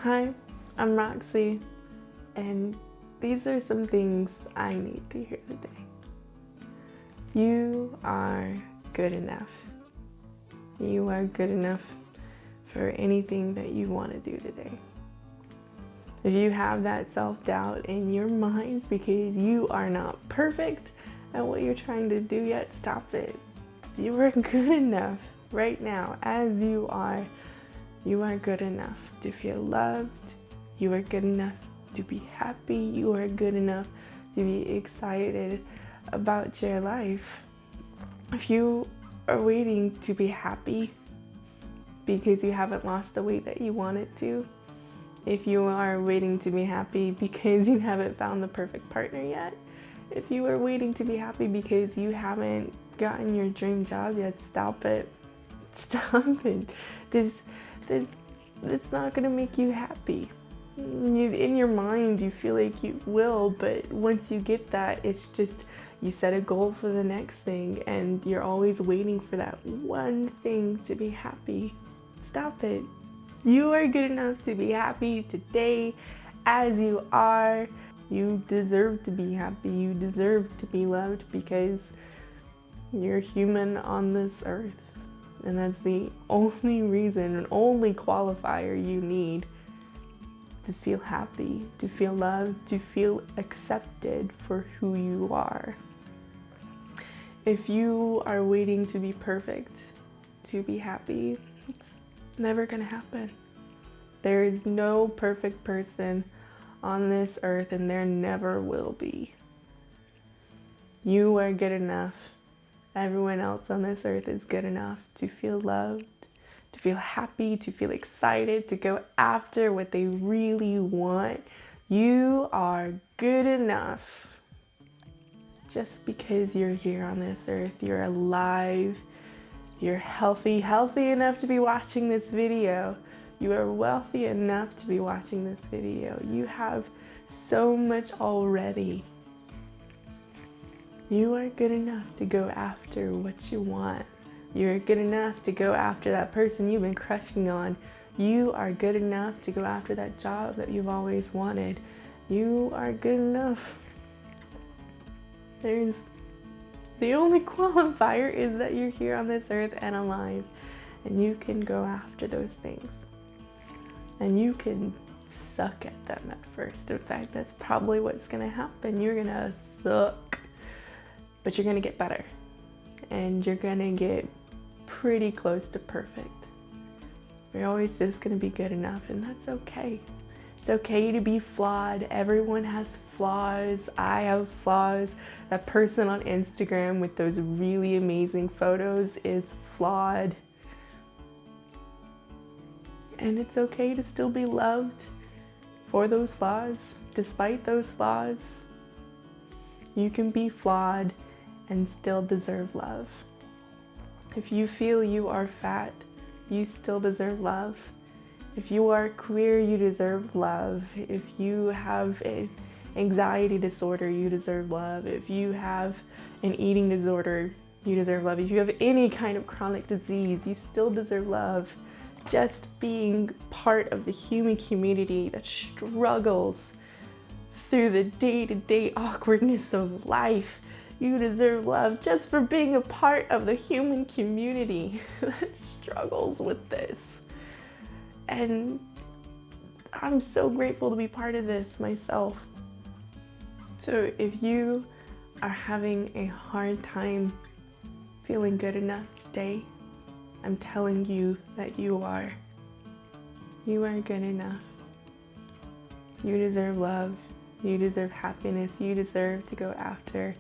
Hi, I'm Roxy, and these are some things I need to hear today. You are good enough. You are good enough for anything that you want to do today. If you have that self-doubt in your mind because you are not perfect at what you're trying to do yet, stop it. You are good enough right now as you are. You are good enough to feel loved. You are good enough to be happy. You are good enough to be excited about your life. If you are waiting to be happy because you haven't lost the weight that you wanted to, if you are waiting to be happy because you haven't found the perfect partner yet, if you are waiting to be happy because you haven't gotten your dream job yet, stop it. Stop it. It's not gonna make you happy. In your mind, you feel like you will, but once you get that, it's just you set a goal for the next thing and you're always waiting for that one thing to be happy. Stop it. You are good enough to be happy today as you are. You deserve to be happy. You deserve to be loved because you're human on this earth. And that's the only reason and only qualifier you need to feel happy, to feel loved, to feel accepted for who you are. If you are waiting to be perfect, to be happy, it's never gonna happen. There is no perfect person on this earth, and there never will be. You are good enough. Everyone else on this earth is good enough to feel loved, to feel happy, to feel excited, to go after what they really want. You are good enough. Just because you're here on this earth, you're alive, you're healthy enough to be watching this video. You are wealthy enough to be watching this video. You have so much already. You are good enough to go after what you want. You're good enough to go after that person you've been crushing on. You are good enough to go after that job that you've always wanted. You are good enough. The only qualifier is that you're here on this earth and alive, and you can go after those things. And you can suck at them at first. In fact, that's probably what's gonna happen. You're gonna suck, but you're gonna get better, and you're gonna get pretty close to perfect. You're always just gonna be good enough, and that's okay. It's okay to be flawed. Everyone has flaws. I have flaws. That person on Instagram with those really amazing photos is flawed. And it's okay to still be loved for those flaws, despite those flaws. You can be flawed and still deserve love. If you feel you are fat, you still deserve love. If you are queer, you deserve love. If you have an anxiety disorder, you deserve love. If you have an eating disorder, you deserve love. If you have any kind of chronic disease, you still deserve love. Just being part of the human community that struggles through the day-to-day awkwardness of life, you deserve love just for being a part of the human community that struggles with this. And I'm so grateful to be part of this myself. So if you are having a hard time feeling good enough today, I'm telling you that you are. You are good enough. You deserve love. You deserve happiness. You deserve to go after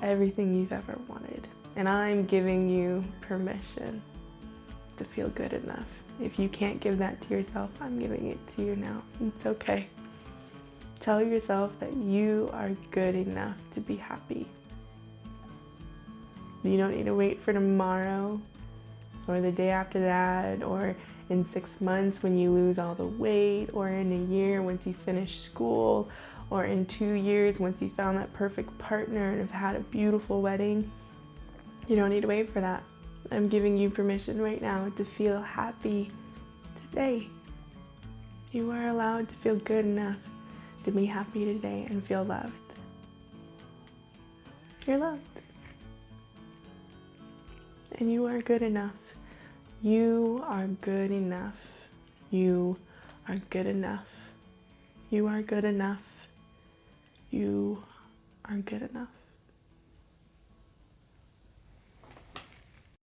everything you've ever wanted. And I'm giving you permission to feel good enough. If you can't give that to yourself, I'm giving it to you now. It's okay. Tell yourself that you are good enough to be happy. You don't need to wait for tomorrow or the day after that, or in 6 months when you lose all the weight, or in a year once you finish school, or in 2 years once you found that perfect partner and have had a beautiful wedding. You don't need to wait for that. I'm giving you permission right now to feel happy today. You are allowed to feel good enough to be happy today and feel loved. You're loved. And you are good enough. You are good enough. You are good enough. You are good enough. You are good enough.